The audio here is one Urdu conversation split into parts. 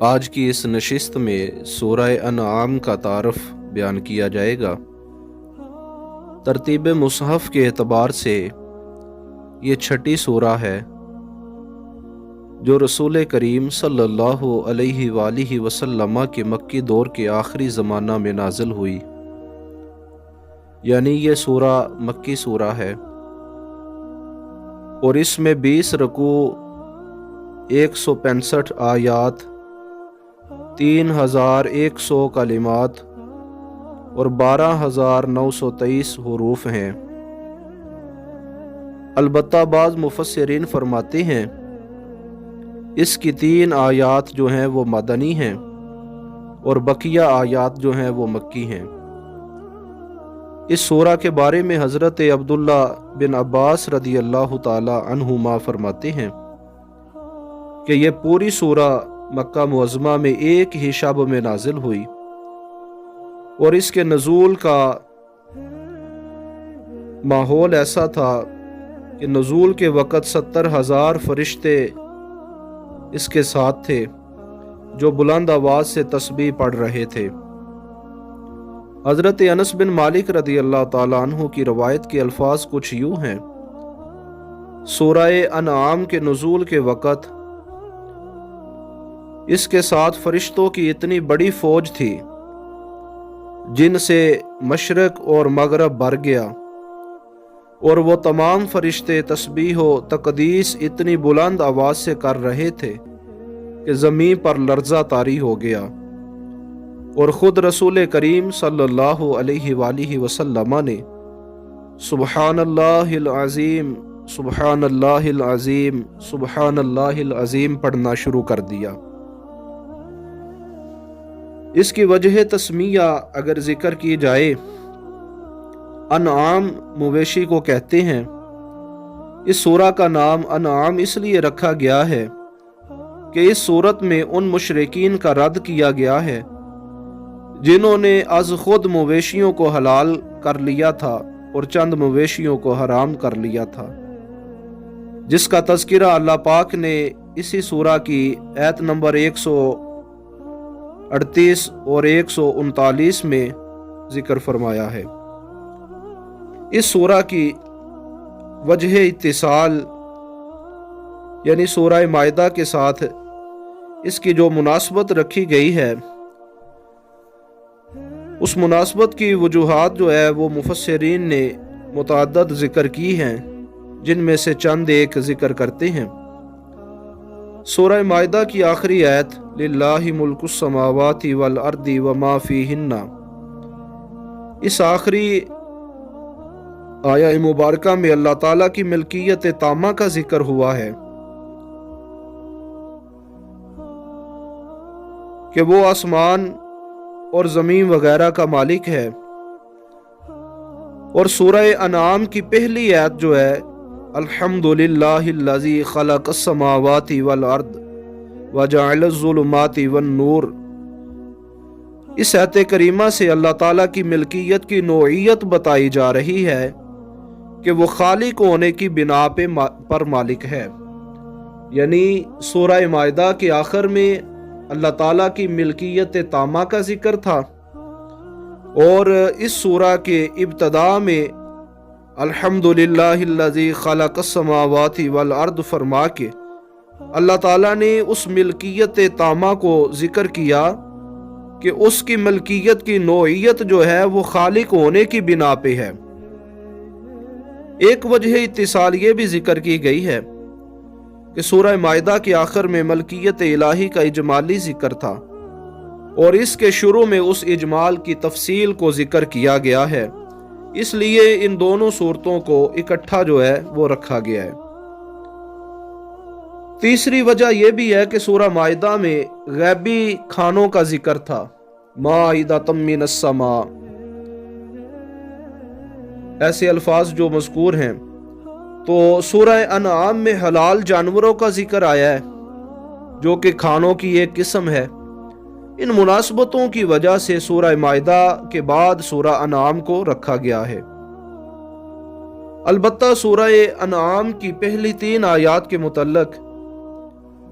آج کی اس نشست میں سورہ انعام کا تعارف بیان کیا جائے گا۔ ترتیب مصحف کے اعتبار سے یہ چھٹی سورہ ہے جو رسول کریم صلی اللہ علیہ وآلہ وسلم کے مکی دور کے آخری زمانہ میں نازل ہوئی، یعنی یہ سورہ مکی سورہ ہے، اور اس میں 20 رکوع، 165 آیات، 3100 کلمات اور 12923 حروف ہیں۔ البتہ بعض مفسرین فرماتے ہیں اس کی 3 آیات جو ہیں وہ مدنی ہیں اور بقیہ آیات جو ہیں وہ مکی ہیں۔ اس سورہ کے بارے میں حضرت عبداللہ بن عباس رضی اللہ تعالی عنہما فرماتے ہیں کہ یہ پوری سورہ مکہ معظمہ میں ایک ہی شب میں نازل ہوئی، اور اس کے نزول کا ماحول ایسا تھا کہ نزول کے وقت 70,000 فرشتے اس کے ساتھ تھے جو بلند آواز سے تسبیح پڑھ رہے تھے۔ حضرت انس بن مالک رضی اللہ تعالیٰ عنہ کی روایت کے الفاظ کچھ یوں ہیں: سورہ انعام کے نزول کے وقت اس کے ساتھ فرشتوں کی اتنی بڑی فوج تھی جن سے مشرق اور مغرب بھر گیا، اور وہ تمام فرشتے تسبیح و تقدیس اتنی بلند آواز سے کر رہے تھے کہ زمین پر لرزہ طاری ہو گیا، اور خود رسول کریم صلی اللہ علیہ وآلہ وسلم نے سبحان اللہ العظیم، سبحان اللہ العظیم، سبحان اللہ العظیم پڑھنا شروع کر دیا۔ اس کی وجہ تسمیہ اگر ذکر کی جائے، انعام مویشی کو کہتے ہیں۔ اس سورہ کا نام انعام اس لیے رکھا گیا ہے کہ اس سورت میں ان مشرکین کا رد کیا گیا ہے جنہوں نے از خود مویشیوں کو حلال کر لیا تھا اور چند مویشیوں کو حرام کر لیا تھا، جس کا تذکرہ اللہ پاک نے اسی سورہ کی آیت نمبر 138 اور 139 میں ذکر فرمایا ہے۔ اس سورہ کی وجہ اتصال یعنی سورہ مائدہ کے ساتھ اس کی جو مناسبت رکھی گئی ہے، اس مناسبت کی وجوہات جو ہے وہ مفسرین نے متعدد ذکر کی ہیں، جن میں سے چند ایک ذکر کرتے ہیں۔ سورہ مائدہ کی آخری آیت للہ ملک السماوات والارض وما فیہن، اس آخری آیہ مبارکہ میں اللہ تعالیٰ کی ملکیت تامہ کا ذکر ہوا ہے کہ وہ آسمان اور زمین وغیرہ کا مالک ہے، اور سورہ انعام کی پہلی آیت جو ہے الحمدللہ الذی خلق السماوات والارض وجعل الظلمات والنور، اس آیت کریمہ سے اللہ تعالیٰ کی ملکیت کی نوعیت بتائی جا رہی ہے کہ وہ خالق ہونے کی بنا پر مالک ہے۔ یعنی سورہ مائدہ کے آخر میں اللہ تعالیٰ کی ملکیت تامہ کا ذکر تھا، اور اس سورہ کے ابتدا میں الحمدللہ الذی خلق السماوات والارض فرما کے اللہ تعالیٰ نے اس ملکیت تامہ کو ذکر کیا کہ اس کی ملکیت کی نوعیت جو ہے وہ خالق ہونے کی بنا پہ ہے۔ ایک وجہ اتصال یہ بھی ذکر کی گئی ہے کہ سورہ مائدہ کے آخر میں ملکیت الہی کا اجمالی ذکر تھا، اور اس کے شروع میں اس اجمال کی تفصیل کو ذکر کیا گیا ہے، اس لیے ان دونوں صورتوں کو اکٹھا جو ہے وہ رکھا گیا ہے۔ تیسری وجہ یہ بھی ہے کہ سورہ مائدہ میں غیبی کھانوں کا ذکر تھا، مائدۃ من السماء، ایسے الفاظ جو مذکور ہیں۔ تو سورہ انعام میں حلال جانوروں کا ذکر آیا ہے جو کہ کھانوں کی ایک قسم ہے۔ ان مناسبتوں کی وجہ سے سورہ مائدہ کے بعد سورہ انعام کو رکھا گیا ہے۔ البتہ سورہ انعام کی پہلی 3 آیات کے متعلق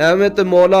ਐਵੇਂ ਤੇ ਮੌਲਾ